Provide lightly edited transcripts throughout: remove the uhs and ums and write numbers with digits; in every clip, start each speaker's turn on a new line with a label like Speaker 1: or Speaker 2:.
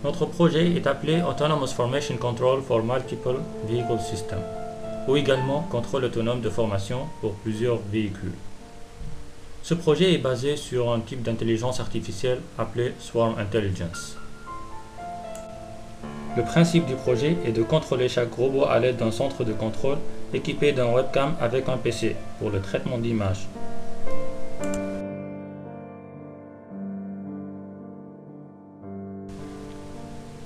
Speaker 1: Notre projet est appelé Autonomous Formation Control for Multiple Vehicle System, ou également contrôle autonome de formation pour plusieurs véhicules. Ce projet est basé sur un type d'intelligence artificielle appelé Swarm Intelligence. Le principe du projet est de contrôler chaque robot à l'aide d'un centre de contrôle équipé d'un webcam avec un PC pour le traitement d'images.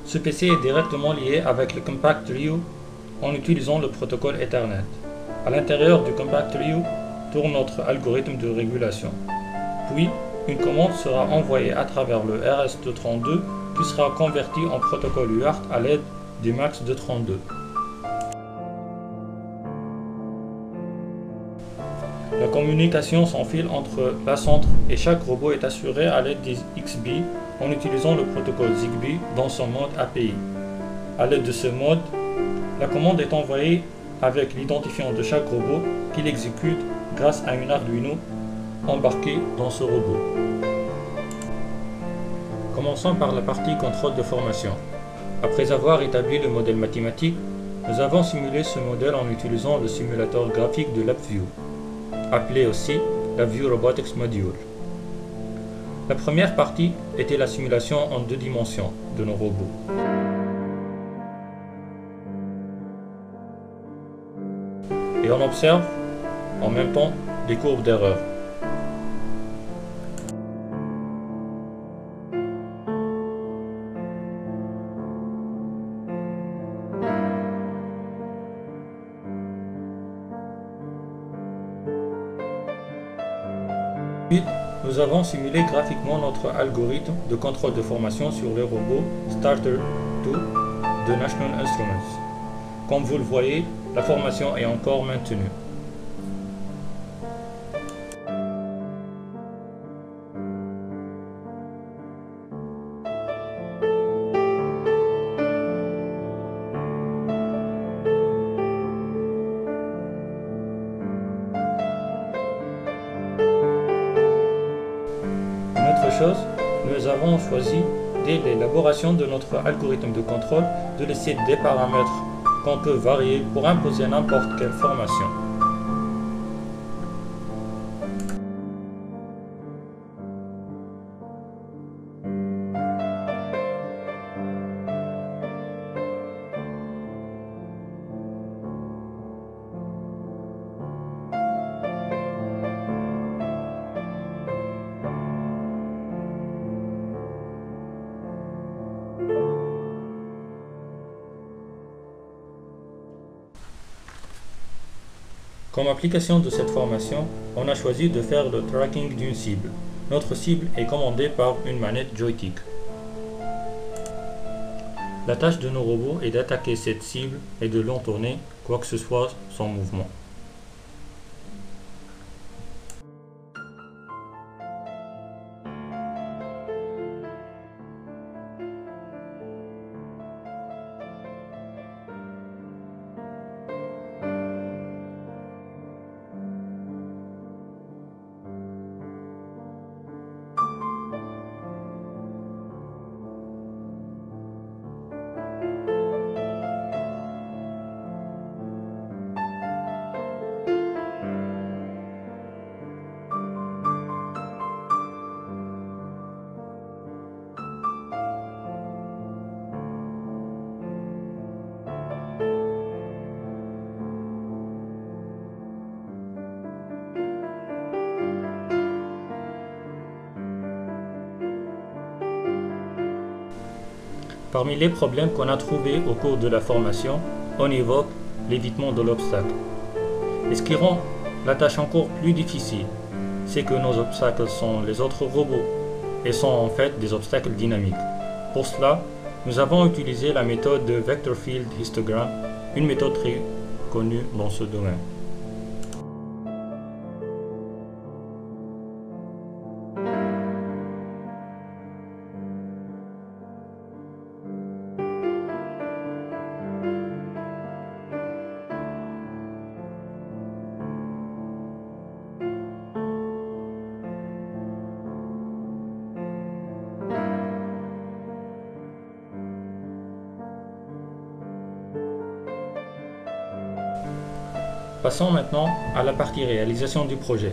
Speaker 1: Ce PC est directement lié avec le Compact Trio en utilisant le protocole Ethernet. À l'intérieur du Compact Trio tourne notre algorithme de régulation. Puis, une commande sera envoyée à travers le RS-232 qui sera converti en protocole UART à l'aide du MAX-232. La communication sans fil entre la centre et chaque robot est assurée à l'aide des XBee en utilisant le protocole Zigbee dans son mode API. À l'aide de ce mode, la commande est envoyée avec l'identifiant de chaque robot qu'il exécute grâce à une Arduino embarquée dans ce robot. Commençons par la partie contrôle de formation. Après avoir établi le modèle mathématique, nous avons simulé ce modèle en utilisant le simulateur graphique de LabVIEW, appelé aussi LabVIEW Robotics Module. La première partie était la simulation en 2 dimensions de nos robots. Et on observe en même temps des courbes d'erreur. Ensuite, nous avons simulé graphiquement notre algorithme de contrôle de formation sur le robot Starter 2 de National Instruments. Comme vous le voyez, la formation est encore maintenue. Nous avons choisi, dès l'élaboration de notre algorithme de contrôle, de laisser des paramètres qu'on peut varier pour imposer n'importe quelle formation. Comme application de cette formation, on a choisi de faire le tracking d'une cible. Notre cible est commandée par une manette joystick. La tâche de nos robots est d'attaquer cette cible et de l'entourner, quoi que ce soit son mouvement. Parmi les problèmes qu'on a trouvés au cours de la formation, on évoque l'évitement de l'obstacle. Et ce qui rend la tâche encore plus difficile, c'est que nos obstacles sont les autres robots et sont en fait des obstacles dynamiques. Pour cela, nous avons utilisé la méthode de Vector Field Histogram, une méthode très connue dans ce domaine. Passons maintenant à la partie réalisation du projet.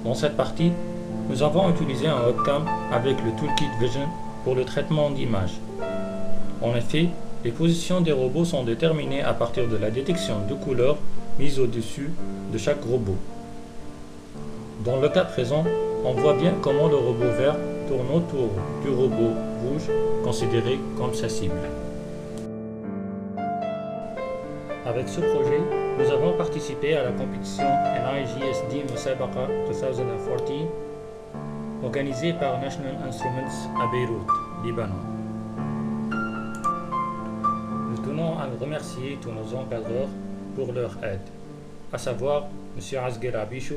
Speaker 1: Dans cette partie, nous avons utilisé un webcam avec le Toolkit Vision pour le traitement d'images. En effet, les positions des robots sont déterminées à partir de la détection de couleurs mises au-dessus de chaque robot. Dans le cas présent, on voit bien comment le robot vert tourne autour du robot rouge considéré comme sa cible. Avec ce projet, nous avons participé à la compétition NIGSD Musabaqa 2014 organisée par National Instruments à Beyrouth, Liban. Nous tenons à remercier tous nos encadreurs pour leur aide, à savoir M. Asghar Abichou,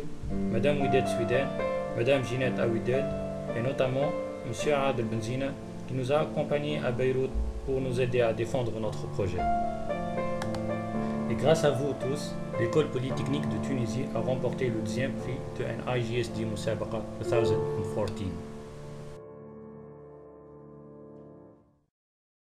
Speaker 1: Mme Wided Sweden, Mme Ginette Awided et notamment M. Adel Benzina qui nous a accompagnés à Beyrouth pour nous aider à défendre notre projet. Et grâce à vous tous, l'école polytechnique de Tunisie a remporté le 10e prix de NIGSD Musabaqa 2014.